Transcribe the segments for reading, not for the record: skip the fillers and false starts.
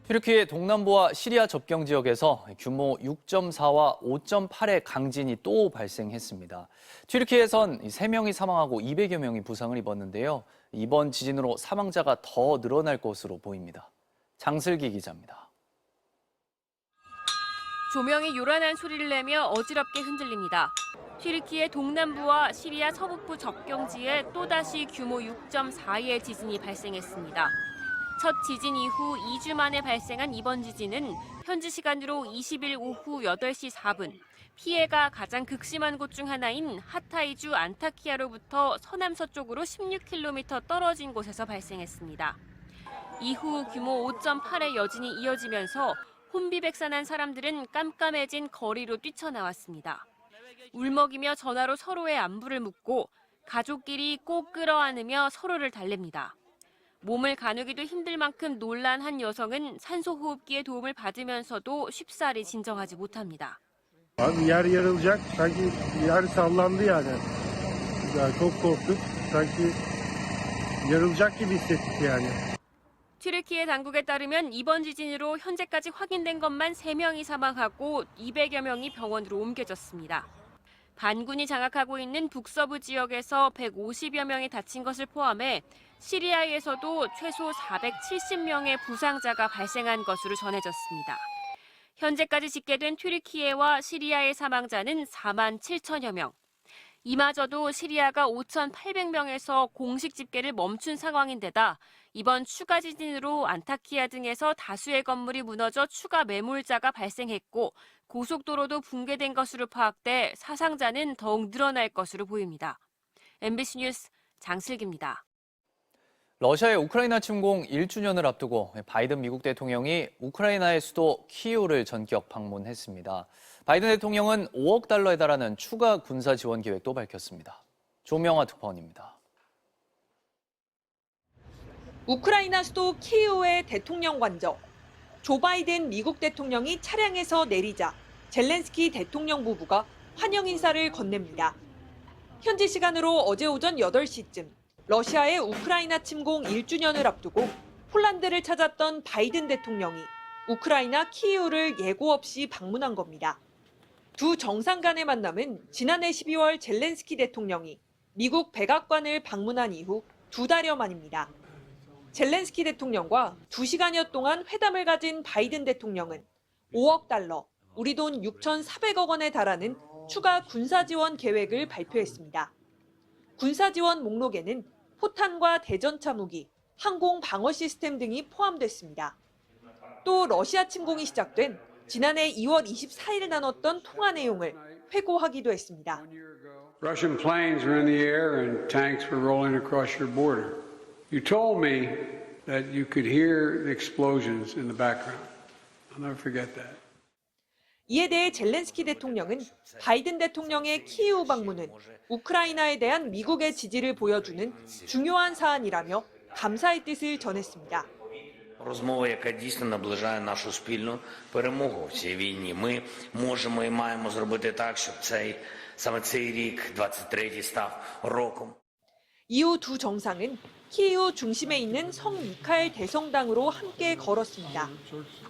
튀르키예 동남부와 시리아 접경 지역에서 규모 6.4와 5.8의 강진이 또 발생했습니다. 튀르키예에선 3명이 사망하고 200여 명이 부상을 입었는데요. 이번 지진으로 사망자가 더 늘어날 것으로 보입니다. 장슬기 기자입니다. 조명이 요란한 소리를 내며 어지럽게 흔들립니다. 튀르키예 동남부와 시리아 서북부 접경지에 또다시 규모 6.4의 지진이 발생했습니다. 첫 지진 이후 2주 만에 발생한 이번 지진은 현지 시간으로 20일 오후 8시 4분, 피해가 가장 극심한 곳 중 하나인 하타이주 안타키아로부터 서남서쪽으로 16km 떨어진 곳에서 발생했습니다. 이후 규모 5.8의 여진이 이어지면서 혼비백산한 사람들은 깜깜해진 거리로 뛰쳐나왔습니다. 울먹이며 전화로 서로의 안부를 묻고 가족끼리 꼭 끌어안으며 서로를 달랩니다. 몸을 가누기도 힘들 만큼 놀란 한 여성은 산소호흡기의 도움을 받으면서도 쉽사리 진정하지 못합니다. Abi yer yarılacak. Sanki yer sallandı yani. Yani çok korktuk. Sanki yarılacak gibi hissettik yani. 튀르키예 당국에 따르면 이번 지진으로 현재까지 확인된 것만 3명이 사망하고 200여 명이 병원으로 옮겨졌습니다. 반군이 장악하고 있는 북서부 지역에서 150여 명이 다친 것을 포함해 시리아에서도 최소 470명의 부상자가 발생한 것으로 전해졌습니다. 현재까지 집계된 튀르키예와 시리아의 사망자는 4만 7천여 명. 이마저도 시리아가 5,800명에서 공식 집계를 멈춘 상황인데다 이번 추가 지진으로 안타키아 등에서 다수의 건물이 무너져 추가 매몰자가 발생했고 고속도로도 붕괴된 것으로 파악돼 사상자는 더욱 늘어날 것으로 보입니다. MBC 뉴스 장슬기입니다. 러시아의 우크라이나 침공 1주년을 앞두고 바이든 미국 대통령이 우크라이나의 수도 키이우를 전격 방문했습니다. 바이든 대통령은 5억 달러에 달하는 추가 군사 지원 계획도 밝혔습니다. 조명화 특파원입니다. 우크라이나 수도 키이우의 대통령 관저. 조 바이든 미국 대통령이 차량에서 내리자 젤렌스키 대통령 부부가 환영 인사를 건넵니다. 현지 시간으로 어제 오전 8시쯤 러시아의 우크라이나 침공 1주년을 앞두고 폴란드를 찾았던 바이든 대통령이 우크라이나 키이우를 예고 없이 방문한 겁니다. 두 정상 간의 만남은 지난해 12월 젤렌스키 대통령이 미국 백악관을 방문한 이후 2달여 만입니다. 젤렌스키 대통령과 2시간여 동안 회담을 가진 바이든 대통령은 5억 달러, 우리 돈 6,400억 원에 달하는 추가 군사 지원 계획을 발표했습니다. 군사 지원 목록에는 포탄과 대전차 무기, 항공 방어 시스템 등이 포함됐습니다. 또 러시아 침공이 시작된 지난해 2월 24일 나눴던 통화 내용을 회고하기도 했습니다. Russian planes were in the air and tanks were rolling across your border. You told me that you could hear the explosions in the background. I'll never forget that. 이에 대해 젤렌스키 대통령은 바이든 대통령의 키이우 방문은 우크라이나에 대한 미국의 지지를 보여주는 중요한 사안이라며 감사의 뜻을 전했습니다. Розмова, яка дійсно наближає нашу спільну перемогу в цій війні. Ми можемо і маємо зробити так, щоб саме цей рік, 23-й, став роком. 이후 두 정상은 키이우 중심에 있는 성 미카엘 대성당으로 함께 걸었습니다.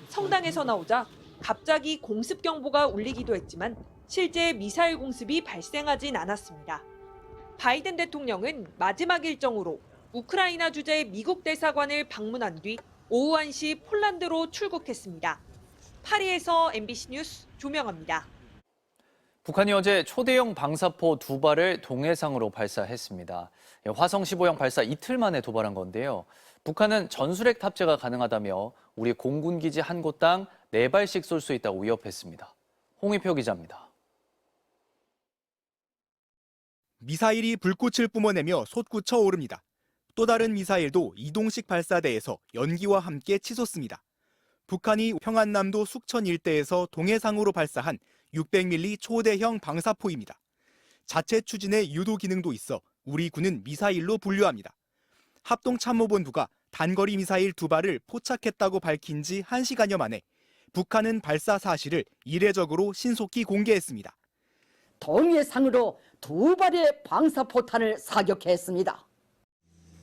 성당에서 나오자 갑자기 공습 경보가 울리기도 했지만 실제 미사일 공습이 발생하진 않았습니다. 바이든 대통령은 마지막 일정으로 우크라이나 주재 미국 대사관을 방문한 뒤 오후 1시 폴란드로 출국했습니다. 파리에서 MBC 뉴스 조명화입니다. 북한이 어제 초대형 방사포 2발을 동해상으로 발사했습니다. 화성 15형 발사 이틀 만에 도발한 건데요. 북한은 전술핵 탑재가 가능하다며 우리 공군기지 한 곳당 4발씩 쏠 수 있다고 위협했습니다. 홍희표 기자입니다. 미사일이 불꽃을 뿜어내며 솟구쳐 오릅니다. 또 다른 미사일도 이동식 발사대에서 연기와 함께 치솟습니다. 북한이 평안남도 숙천 일대에서 동해상으로 발사한 600mm 초대형 방사포입니다. 자체 추진의 유도 기능도 있어 우리 군은 미사일로 분류합니다. 합동참모본부가 단거리 미사일 2발을 포착했다고 밝힌 지 1시간여 만에 북한은 발사 사실을 이례적으로 신속히 공개했습니다. 동해상으로 2발의 방사포탄을 사격했습니다.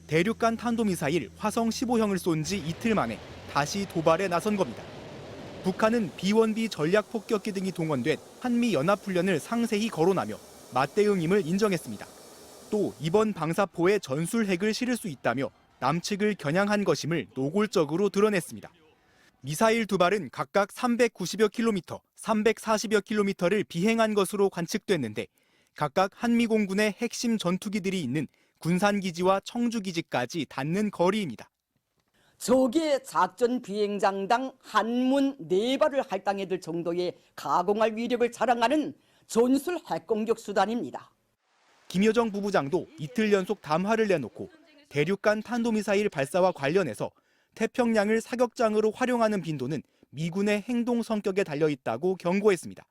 대륙간 탄도미사일 화성 15형을 쏜 지 이틀 만에 다시 도발에 나선 겁니다. 북한은 B-1B 전략 폭격기 등이 동원된 한미 연합훈련을 상세히 거론하며 맞대응임을 인정했습니다. 또 이번 방사포에 전술핵을 실을 수 있다며 남측을 겨냥한 것임을 노골적으로 드러냈습니다. 미사일 두 발은 각각 390여 킬로미터, 340여 킬로미터를 비행한 것으로 관측됐는데 각각 한미공군의 핵심 전투기들이 있는 군산기지와 청주기지까지 닿는 거리입니다. 적의 작전 비행장당 한문 4발을 할당해들 정도의 가공할 위력을 자랑하는 전술 핵공격 수단입니다. 김여정 부부장도 이틀 연속 담화를 내놓고 대륙간 탄도미사일 발사와 관련해서 태평양을 사격장으로 활용하는 빈도는 미군의 행동 성격에 달려있다고 경고했습니다.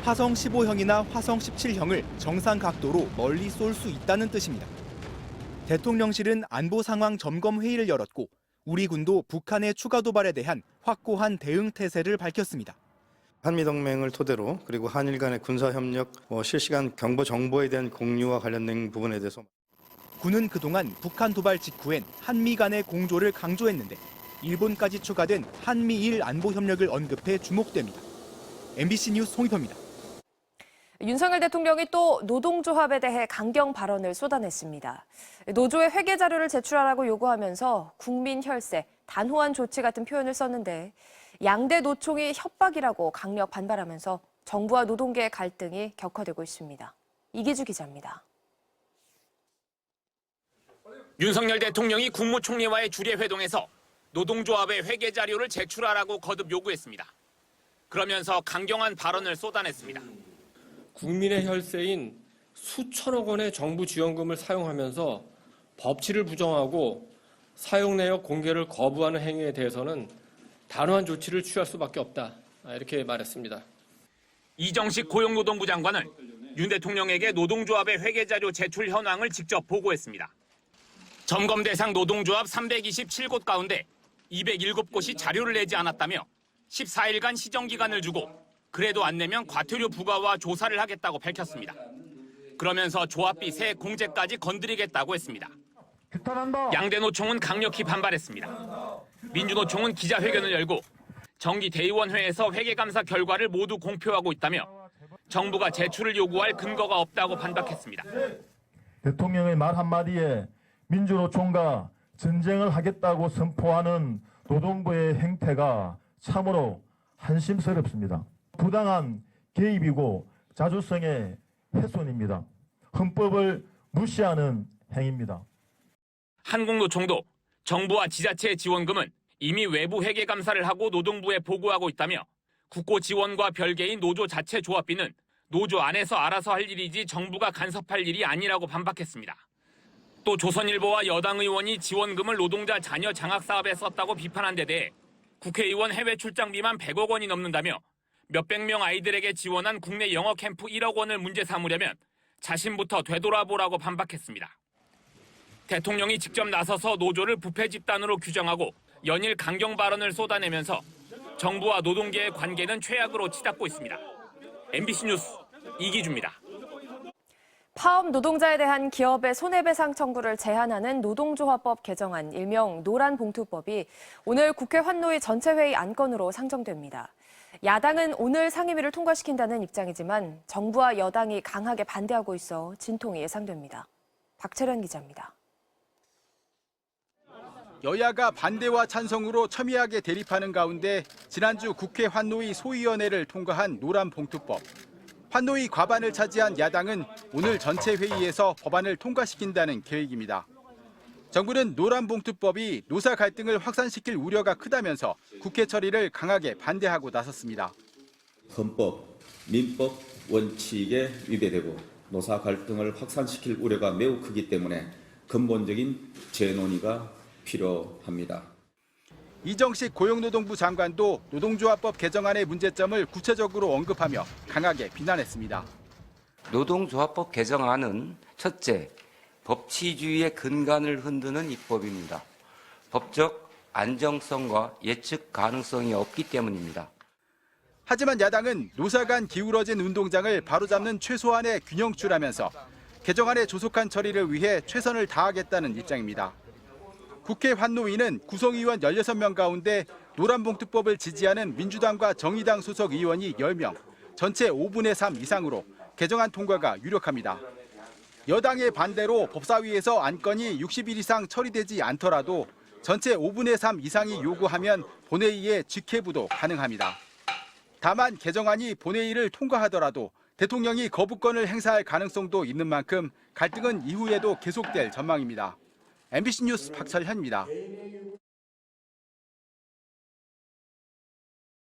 화성 15형이나 화성 17형을 정상 각도로 멀리 쏠 수 있다는 뜻입니다. 대통령실은 안보 상황 점검 회의를 열었고 우리 군도 북한의 추가 도발에 대한 확고한 대응 태세를 밝혔습니다. 한미동맹을 토대로 그리고 한일 간의 군사협력, 실시간 경보 정보에 대한 공유와 관련된 부분에 대해서 군은 그동안 북한 도발 직후엔 한미 간의 공조를 강조했는데 일본까지 추가된 한미일 안보 협력을 언급해 주목됩니다. MBC 뉴스 송희표입니다. 윤석열 대통령이 또 노동조합에 대해 강경 발언을 쏟아냈습니다. 노조의 회계 자료를 제출하라고 요구하면서 국민 혈세, 단호한 조치 같은 표현을 썼는데 양대 노총이 협박이라고 강력 반발하면서 정부와 노동계의 갈등이 격화되고 있습니다. 이기주 기자입니다. 윤석열 대통령이 국무총리와의 주례 회동에서 노동조합의 회계 자료를 제출하라고 거듭 요구했습니다. 그러면서 강경한 발언을 쏟아냈습니다. 국민의 혈세인 수천억 원의 정부 지원금을 사용하면서 법치를 부정하고 사용 내역 공개를 거부하는 행위에 대해서는 단호한 조치를 취할 수밖에 없다. 이렇게 말했습니다. 이정식 고용노동부 장관은 윤 대통령에게 노동조합의 회계 자료 제출 현황을 직접 보고했습니다. 점검 대상 노동조합 327곳 가운데 207곳이 자료를 내지 않았다며 14일간 시정기간을 주고 그래도 안 내면 과태료 부과와 조사를 하겠다고 밝혔습니다. 그러면서 조합비 세액 공제까지 건드리겠다고 했습니다. 양대 노총은 강력히 반발했습니다. 민주노총은 기자회견을 열고 정기 대의원회에서 회계감사 결과를 모두 공표하고 있다며 정부가 제출을 요구할 근거가 없다고 반박했습니다. 대통령의 말 한마디에 민주노총과 전쟁을 하겠다고 선포하는 노동부의 행태가 참으로 한심스럽습니다. 부당한 개입이고 자주성의 훼손입니다. 헌법을 무시하는 행위입니다. 한국노총도 정부와 지자체의 지원금은 이미 외부 회계 감사를 하고 노동부에 보고하고 있다며 국고 지원과 별개인 노조 자체 조합비는 노조 안에서 알아서 할 일이지 정부가 간섭할 일이 아니라고 반박했습니다. 또 조선일보와 여당 의원이 지원금을 노동자 자녀 장학 사업에 썼다고 비판한 데 대해 국회의원 해외 출장비만 100억 원이 넘는다며 몇백 명 아이들에게 지원한 국내 영어 캠프 1억 원을 문제 삼으려면 자신부터 되돌아보라고 반박했습니다. 대통령이 직접 나서서 노조를 부패 집단으로 규정하고 연일 강경 발언을 쏟아내면서 정부와 노동계의 관계는 최악으로 치닫고 있습니다. MBC 뉴스 이기주입니다. 파업 노동자에 대한 기업의 손해배상 청구를 제한하는 노동조합법 개정안, 일명 노란봉투법이 오늘 국회 환노위 전체회의 안건으로 상정됩니다. 야당은 오늘 상임위를 통과시킨다는 입장이지만 정부와 여당이 강하게 반대하고 있어 진통이 예상됩니다. 박철현 기자입니다. 여야가 반대와 찬성으로 첨예하게 대립하는 가운데 지난주 국회 환노위 소위원회를 통과한 노란봉투법. 환노위 과반을 차지한 야당은 오늘 전체 회의에서 법안을 통과시킨다는 계획입니다. 정부는 노란봉투법이 노사 갈등을 확산시킬 우려가 크다면서 국회 처리를 강하게 반대하고 나섰습니다. 헌법, 민법 원칙에 위배되고 노사 갈등을 확산시킬 우려가 매우 크기 때문에 근본적인 재논의가 필요합니다. 이정식 고용노동부 장관도 노동조합법 개정안의 문제점을 구체적으로 언급하며 강하게 비난했습니다. 노동조합법 개정안은 첫째, 법치주의의 근간을 흔드는 입법입니다. 법적 안정성과 예측 가능성이 없기 때문입니다. 하지만 야당은 노사 간 기울어진 운동장을 바로잡는 최소한의 균형추라면서 개정안의 조속한 처리를 위해 최선을 다하겠다는 입장입니다. 국회 환노위는 구성의원 16명 가운데 노란봉투법을 지지하는 민주당과 정의당 소속 의원이 10명, 전체 5분의 3 이상으로 개정안 통과가 유력합니다. 여당의 반대로 법사위에서 안건이 60일 이상 처리되지 않더라도 전체 5분의 3 이상이 요구하면 본회의에 직회부도 가능합니다. 다만 개정안이 본회의를 통과하더라도 대통령이 거부권을 행사할 가능성도 있는 만큼 갈등은 이후에도 계속될 전망입니다. MBC 뉴스 박철현입니다.